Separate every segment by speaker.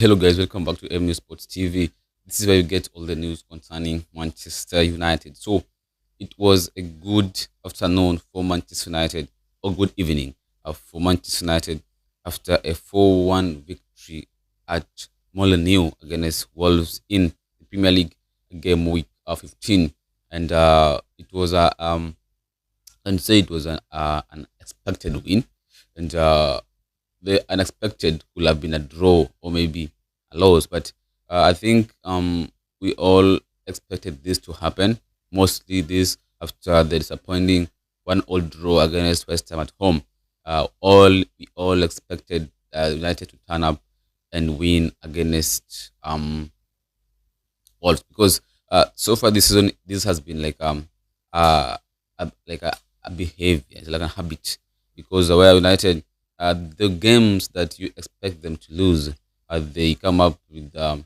Speaker 1: Hello, guys. Welcome back to MU Sports TV. This is where you get all the news concerning Manchester United. So, it was a good afternoon for Manchester United, or good evening for Manchester United after a 4-1 victory at Molineux against Wolves in the Premier League game week 15. And it was and say it was an expected win, and the unexpected could have been a draw or maybe a loss. But I think we all expected this to happen. Mostly this after the disappointing 1-all draw against West Ham at home. We all expected United to turn up and win against Wolves, because so far this season this has been like uh, like a behavior, it's like a habit, because where United, the games that you expect them to lose, they come up with a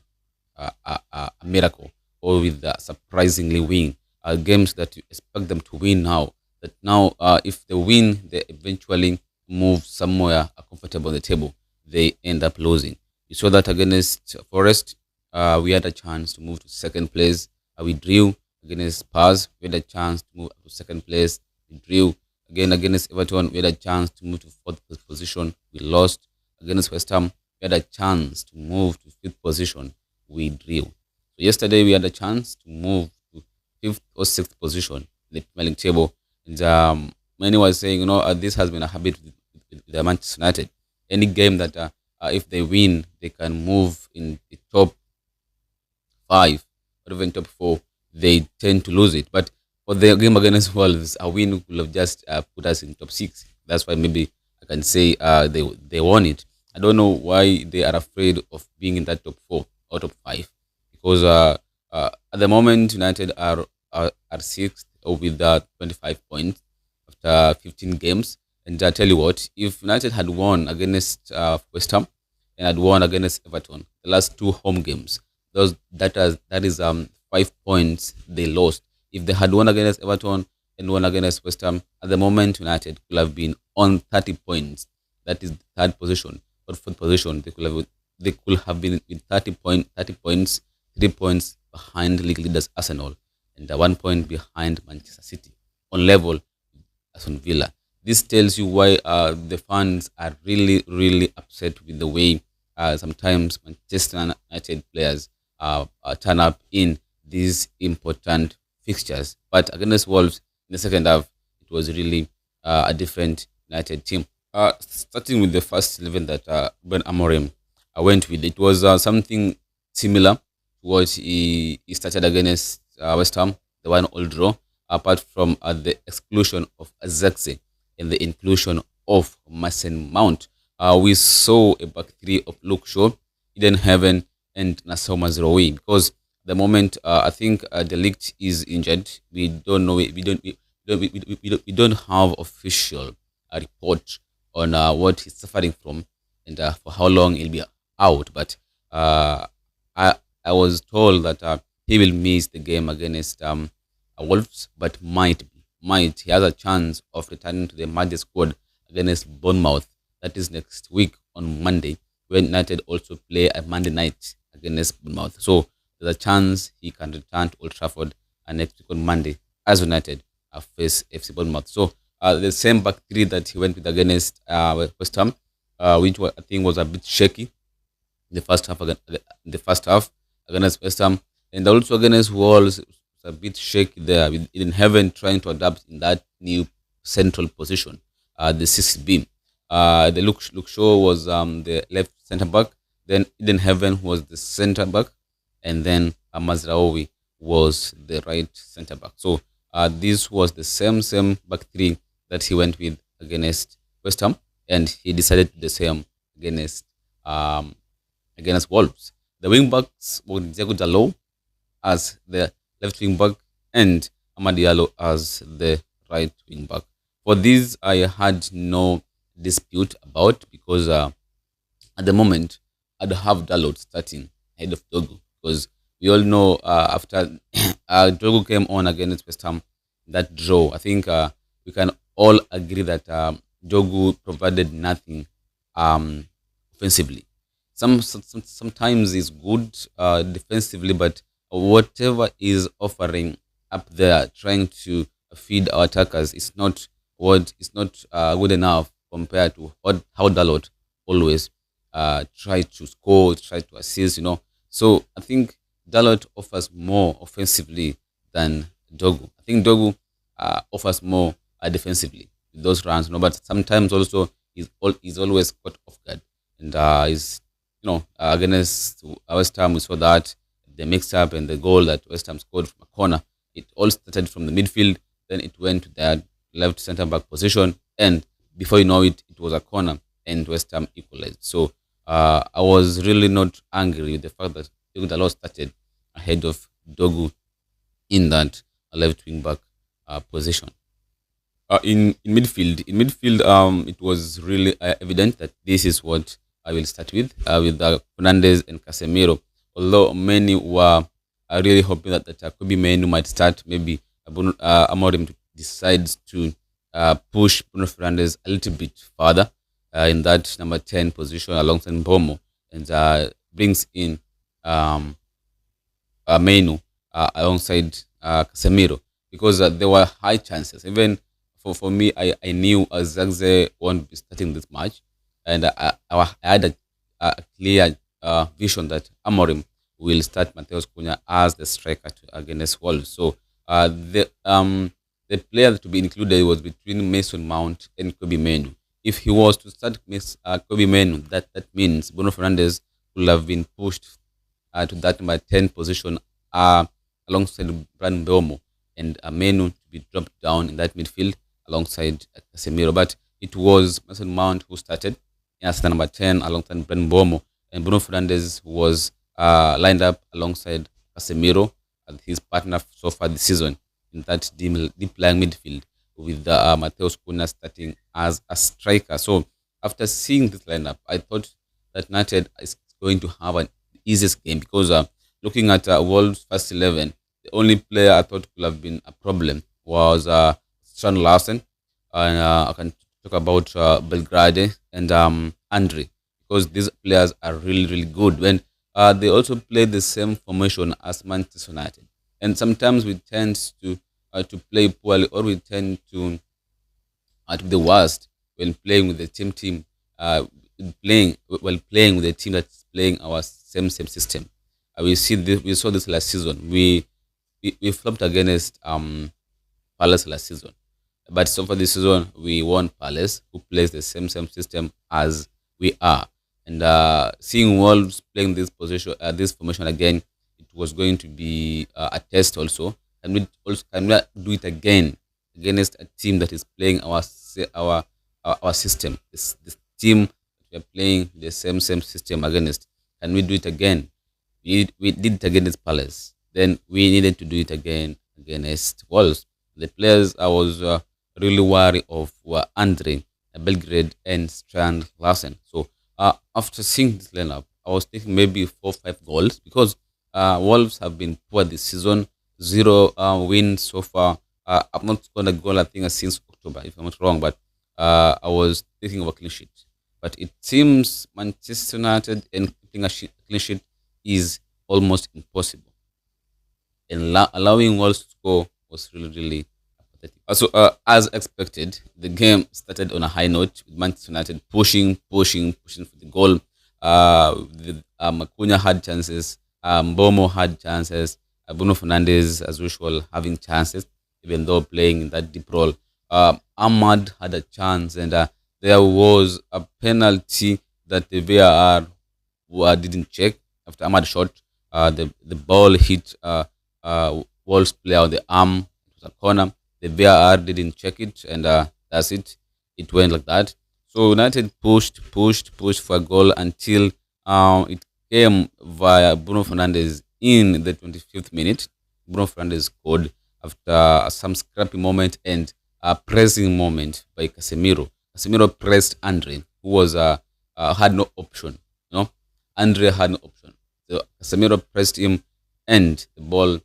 Speaker 1: miracle, or with a surprisingly win. Games that you expect them to win now, that now if they win, they eventually move somewhere comfortable on the table. They end up losing. You saw that against Forest. We had a chance to move to second place. We drew against Spurs. We had a chance to move up to second place. We drew again against Everton. We had a chance to move to fourth position. We lost against West Ham. We had a chance to move to fifth position. We drew. So yesterday we had a chance to move to fifth or sixth position in the Premier League table. And many were saying, this has been a habit with the Manchester United. Any game that if they win, they can move in the top five or even top four. They tend to lose it. But for the game against Wolves, a win could have just put us in top six. That's why maybe I can say they won it. I don't know why they are afraid of being in that top four or top five, because at the moment United are sixth with 25 points after 15 games. And I tell you what, if United had won against West Ham and had won against Everton, the last two home games, that is 5 points they lost. If they had won against Everton and won against West Ham, at the moment United could have been on 30 points. That is the third position or fourth position. They could have been with 30 points, 3 points behind league leaders Arsenal, and 1 point behind Manchester City, on level with Aston Villa. This tells you why the fans are really, really upset with the way sometimes Manchester United players turn up in these important fixtures. But against Wolves in the second half, it was really a different United team. Starting with the first 11 that Ben Amorim went with, it was something similar to what he started against West Ham, the 1-all draw, apart from the exclusion of Azaxe and the inclusion of Mason Mount. We saw a back three of Luke Shaw, Eden Heaven, and Nassau Mazraoui, because the moment I think the league is injured. We don't know. We don't have official report on what he's suffering from, and for how long he'll be out. But I was told that he will miss the game against Wolves, but might he has a chance of returning to the Monday squad against Bournemouth. That is next week on Monday, when United also play a Monday night against Bournemouth. So there's a chance he can return to Old Trafford next week on Monday as United face FC Bournemouth. So the same back three that he went with against West Ham, which I think was a bit shaky in the first half against West Ham, and also against Wolves, it was a bit shaky there, with Eden Heaven trying to adapt in that new central position, the sixth beam. The Luke Shaw was the left centre back, then Eden Heaven was the centre back, and then Mazraoui was the right centre back. So this was the same back three that he went with against West Ham, and he decided to do the same against Wolves. The wing backs were Diego Dalot as the left wing back and Amad Diallo as the right wing back. For this, I had no dispute about, because at the moment I'd have Dalot starting ahead of Dogu, because we all know after Dogu came on against West Ham, that draw, I think we can all agree that Dogu provided nothing offensively. Sometimes is good defensively, but whatever is offering up there, trying to feed our attackers, is not good enough compared to how Dalot always try to score, try to assist. So I think Dalot offers more offensively than Dogu. I think Dogu offers more defensively with those runs, but sometimes also he's always caught off guard, and is against West Ham we saw that the mix up and the goal that West Ham scored from a corner. It all started from the midfield, then it went to their left centre back position, and before you know it, it was a corner, and West Ham equalized. So I was really not angry with the fact that the law started ahead of Dogu in that left wing back position. In midfield, it was really evident that this is what I will start with Fernandez and Casemiro. Although many were really hoping that Kobe Menu might start, maybe Amorim decides to push Bruno Fernandez a little bit further in that number 10 position alongside Mbomo, and brings in um, Menu alongside Casemiro, because there were high chances. Even for me, I knew Zagze won't be starting this match, and I had a clear vision that Amorim will start Mateus Cunha as the striker against Wolves. So the player to be included was between Mason Mount and Kobe Menu. If he was to start Kobe Menu, that means Bruno Fernandes would have been pushed to that number 10 position alongside Brand Belmo, and Menu to be dropped down in that midfield alongside Casemiro. But it was Mason Mount who started as the number 10 alongside Brand Belmo, and Bruno Fernandes was lined up alongside Casemiro as his partner so far this season in that deep lying midfield, with Mateus Cunha starting as a striker. So after seeing this lineup, I thought that United is going to have an easiest game, because looking at Wolves' first 11, the only player I thought could have been a problem was Strand Larsen. And I can talk about Belgrade and Andre, because these players are really, really good. When they also play the same formation as Manchester United. And sometimes we tend to play poorly, or we tend to be the worst when playing with the team playing with a team that's playing our same system. We saw this last season. We flopped against Palace last season, but so far this season we won Palace, who plays the same system as we are. And seeing Wolves playing this formation again, it was going to be a test also. Can we do it again against a team that is playing our system? This team we are playing the same system against. Can we do it again? We did it against Palace. Then we needed to do it again against Wolves. The players I was really worried of were Andre, Belgrade, and Strand Larsen. So after seeing this lineup, I was thinking maybe 4-5 goals, because Wolves have been poor this season. Zero wins so far. I've not scored a goal, I think, since October, if I'm not wrong. But I was thinking of a clean sheet. But it seems Manchester United and keeping a clean sheet is almost impossible. And allowing Wolves to score was really, really pathetic. Also, as expected, the game started on a high note, with Manchester United pushing for the goal. Acuna had chances, Bomo had chances, Bruno Fernandes, as usual, having chances, even though playing in that deep role. Ahmad had a chance, and there was a penalty that the VAR didn't check after Ahmad shot. The ball hit Wolves player on the arm. It was a corner. The VAR didn't check it, and that's it. It went like that. So United pushed for a goal until it came via Bruno Fernandes in the 25th minute. Bruno Fernandes scored after some scrappy moment and a pressing moment by Casemiro. Casemiro pressed Andre, who was had no option. Andre had no option. So Casemiro pressed him, and the ball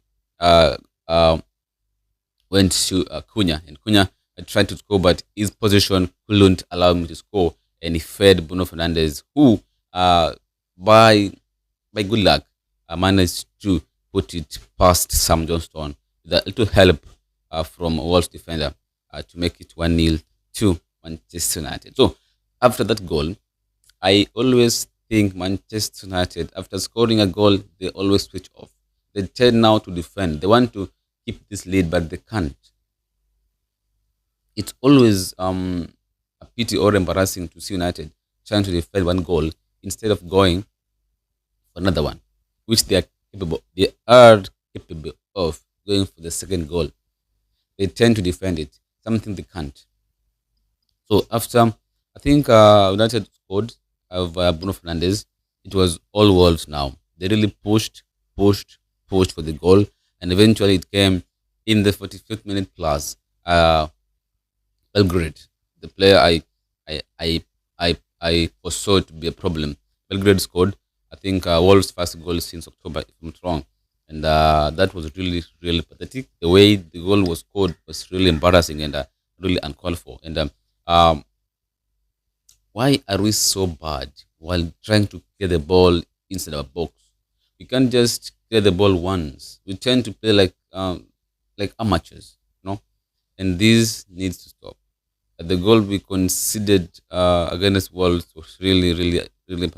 Speaker 1: went to Cunha, and Cunha tried to score, but his position couldn't allow him to score, and he fed Bruno Fernandes, who by good luck, I managed to put it past Sam Johnston with a little help from Wolves defender to make it 1-0 to Manchester United. So after that goal, I always think Manchester United, after scoring a goal, they always switch off. They tend now to defend. They want to keep this lead, but they can't. It's always a pity or embarrassing to see United trying to defend one goal instead of going for another one, which they are capable. They are capable of going for the second goal. They tend to defend it, something they can't. So after, I think United scored of Bruno Fernandes, it was all Wolves now. They really pushed, pushed for the goal, and eventually it came in the 45th minute plus. Belgrade, the player I, I, I foresaw to be a problem. Belgrade scored, I think, Wolves' first goal since October, if I'm not wrong. And that was really, really pathetic. The way the goal was scored was really embarrassing and really uncalled for. And why are we so bad while trying to clear the ball inside our box? We can't just clear the ball once. We tend to play like amateurs, you know, and this needs to stop. The goal we conceded against Wolves was really, really, really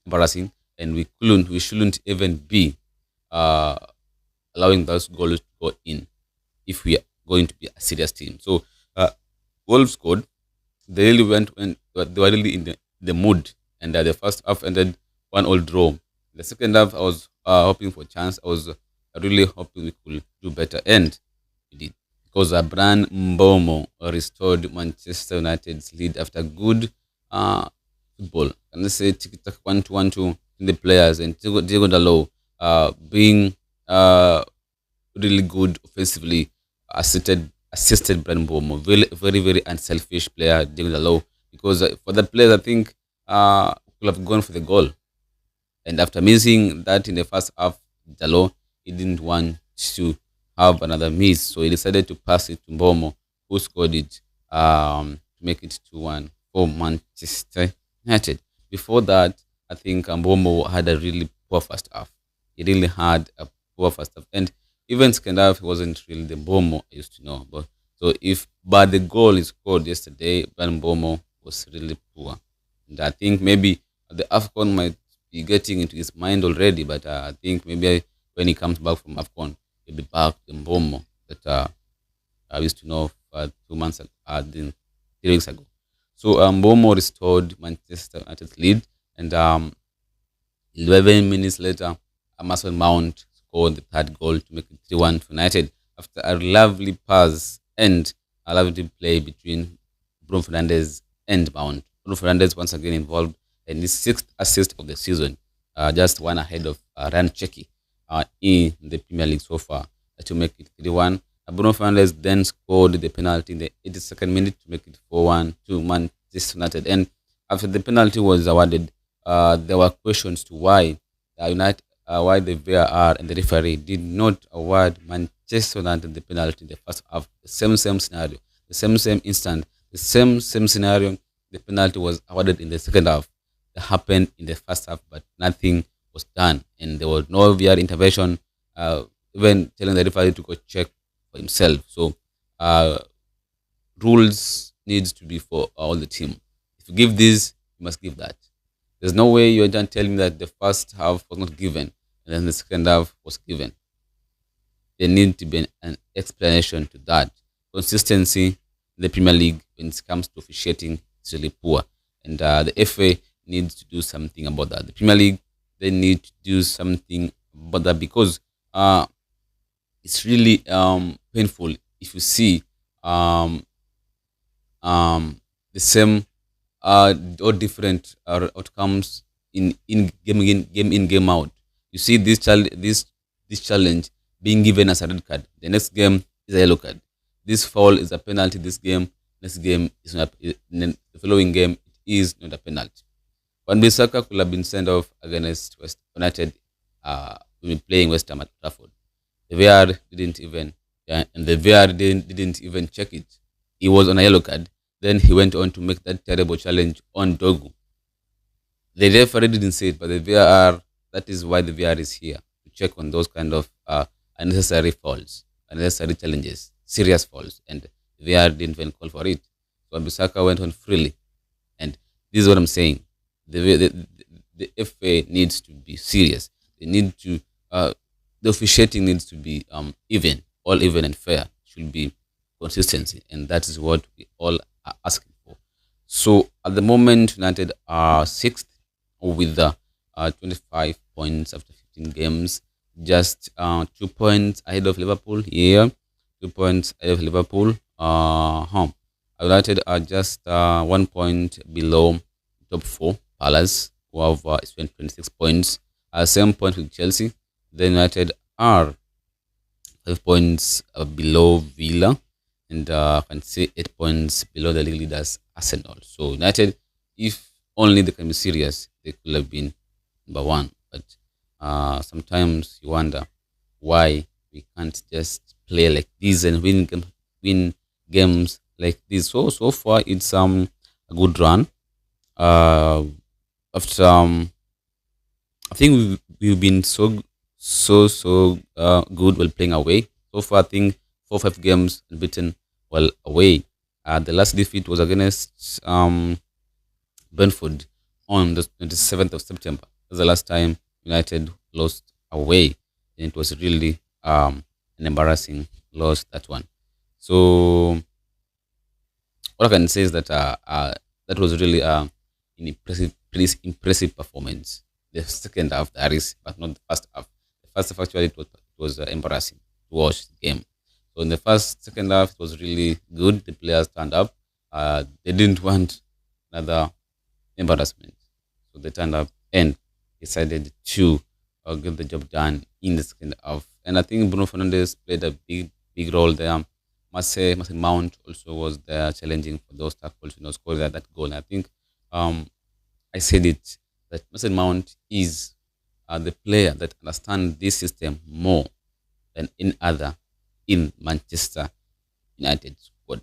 Speaker 1: embarrassing, and we shouldn't even be uh, allowing those goals to go in if we are going to be a serious team. So, Wolves scored. They really went they were really in the mood, and the first half ended 1-all draw. The second half, I was hoping for a chance. I was really hoping we could do better, and we did because Abraham Mbomo restored Manchester United's lead after good football. Can I say tiki-taka 1-2-1-2 in the players and Diego Dalot being really good offensively, assisted Brian Mbomo. Very, very, very unselfish player, Diego Dalot. Because for that player, I think could have gone for the goal. And after missing that in the first half, Dalot, he didn't want to have another miss. So he decided to pass it to Mbomo, who scored it to make it 2-1 for Manchester United. Before that, I think Mbomo had a really poor first half. He really had a poor first half. And even second half, he wasn't really the Mbomo I used to know. But the goal he scored yesterday, Van Mbomo was really poor. And I think maybe the AFCON might be getting into his mind already, but I think maybe when he comes back from AFCON, he'll be back to Mbomo that I used to know 2 months ago, 3 weeks ago. So Mbomo restored Manchester United's lead, and 11 minutes later, Mason Mount scored the third goal to make it 3-1 for United after a lovely pass and a lovely play between Bruno Fernandes and Mount. Bruno Fernandes once again involved in his sixth assist of the season, just one ahead of Ryan Checky in the Premier League so far to make it 3-1. Bruno Fernandes then scored the penalty in the 82nd minute to make it 4-1 to Manchester United. And after the penalty was awarded, there were questions to why why the VAR and the referee did not award Manchester United the penalty in the first half. The same scenario, the same instant, the same scenario. The penalty was awarded in the second half. That happened in the first half, but nothing was done, and there was no VAR intervention. Even telling the referee to go check for himself. So rules needs to be for all the team. If you give this, you must give that. There's no way you're done telling me that the first half was not given and then the second half was given. There needs to be an explanation to that. Consistency in the Premier League when it comes to officiating is really poor, and the FA needs to do something about that. The Premier League, they need to do something about that because it's really painful if you see um, the same or different outcomes in game out. You see this challenge being given as a red card. The next game is a yellow card. This foul is a penalty. This game, next game is not. The following game it is not a penalty. Van Bissaka could have been sent off against West United when playing West Ham at Trafford. The VAR didn't even and the VAR didn't even check it. He was on a yellow card. Then he went on to make that terrible challenge on Dogu. The referee didn't say it, but the VAR, that is why the VAR is here to check on those kind of unnecessary faults, unnecessary challenges, serious faults, and the VAR didn't even call for it. So Abisaka went on freely, and this is what I'm saying. The FA needs to be serious. They need to the officiating needs to be even, all even and fair. Should be consistency, and that is what we all are asking for. So at the moment, United are sixth with 25 points after 15 games, just 2 points ahead of Liverpool. Yeah, 2 points ahead of Liverpool. United are just 1 point below top four, Palace, who have 26 points. Same point with Chelsea. Then United are 5 points below Villa, and can say 8 points below the league leaders Arsenal. So United, if only they can be serious, they could have been number one. But sometimes you wonder why we can't just play like this and win games like this. So far it's a good run. After I think we've been so good while playing away. So far, I think 4 5 games unbeaten while away. The last defeat was against Brentford on the 27th of September. That's the last time United lost away, and it was really an embarrassing loss, that one. So what I can say is that that was really an impressive performance. The second half, that is, but not the first half. The first half actually it was embarrassing to watch the game. So in the second half, it was really good. The players turned up. They didn't want another embarrassment, so they turned up and decided to get the job done in the second half. And I think Bruno Fernandes played a big role there. Mason Mount also was there challenging for those tackles, scoring that goal. And I think I said it that Mason Mount is the player that understands this system more than any other in Manchester United squad.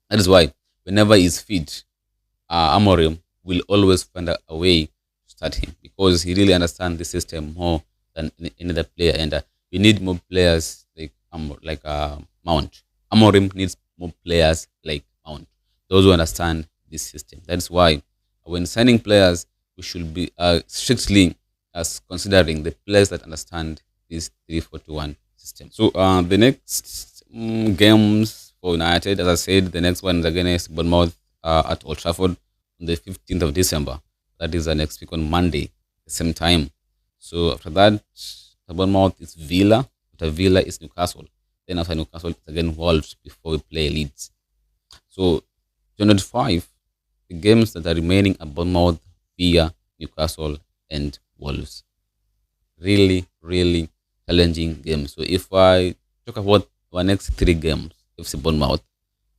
Speaker 1: That is why whenever he's fit, Amorim will always find a way to start him because he really understands the system more than any other player. And we need more players like Mount. Amorim needs more players like Mount, those who understand this system. That's why when signing players, we should be strictly as considering the players that understand this 3-4-2-1 system. So the next games for United, as I said, the next one is against Bournemouth at Old Trafford on the 15th of December. That is the next week on Monday, the same time. So after that, Bournemouth is Villa. After Villa is Newcastle. Then after Newcastle, it's again Wolves before we play Leeds. So 25, the games that are remaining are Bournemouth, Villa, Newcastle, and Wolves. Really challenging games. So if I talk about our next three games, FC Bournemouth,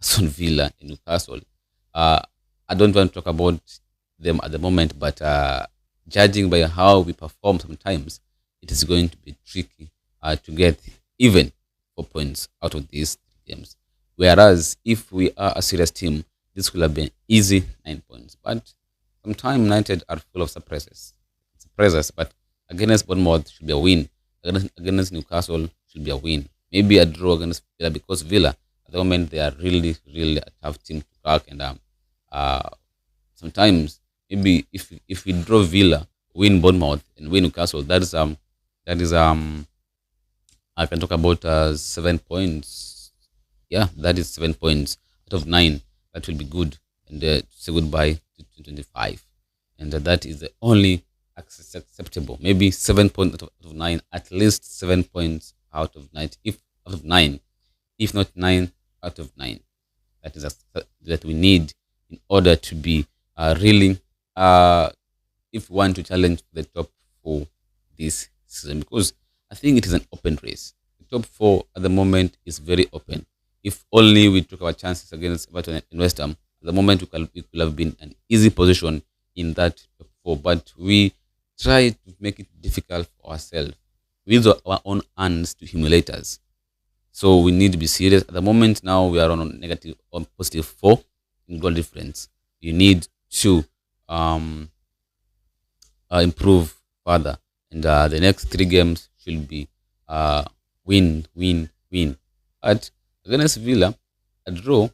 Speaker 1: Aston Villa, and Newcastle, I don't want to talk about them at the moment, but judging by how we perform sometimes, it is going to be tricky to get even 4 points out of these games. Whereas if we are a serious team, this could have been easy 9 points. But sometimes United are full of surprises. But against Bournemouth should be a win. Against Newcastle should be a win. Maybe a draw against Villa because Villa at the moment they are really a tough team to crack. And sometimes maybe if we draw Villa, win Bournemouth, and win Newcastle, that is I can talk about 7 points. Yeah, that is 7 points out of 9. That will be good. And say goodbye to 2025. And that is the only acceptable. Maybe 7 points out of 9, at least 7 points out of 9. If out of 9, if not 9 out of 9. That is that we need in order to be really, if we want to challenge the top 4 this season. Because I think it is an open race. The top 4 at the moment is very open. If only we took our chances against Everton and West Ham, at the moment we could have been an easy position in that top 4. But we try to make it difficult for ourselves. We use our own hands to humiliate us. So we need to be serious. At the moment now we are on positive 4 in goal difference. You need to improve further. And the next three games should be uh, win, win, win. But against Villa, a draw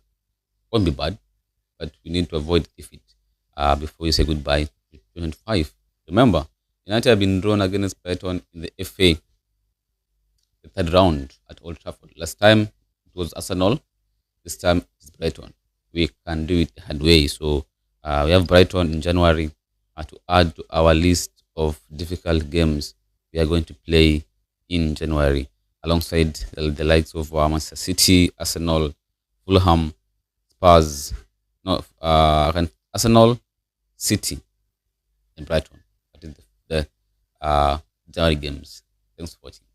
Speaker 1: won't be bad, but we need to avoid defeat before we say goodbye to 25. Remember, United have been drawn against Brighton in the FA, the third round at Old Trafford. Last time it was Arsenal, this time it's Brighton. We can do it the hard way. So we have Brighton in January to add to our list of difficult games we are going to play in January, alongside the likes of Manchester City, Arsenal, Fulham, Spurs, no, Arsenal, City, and Brighton. That is the January games. Thanks for watching.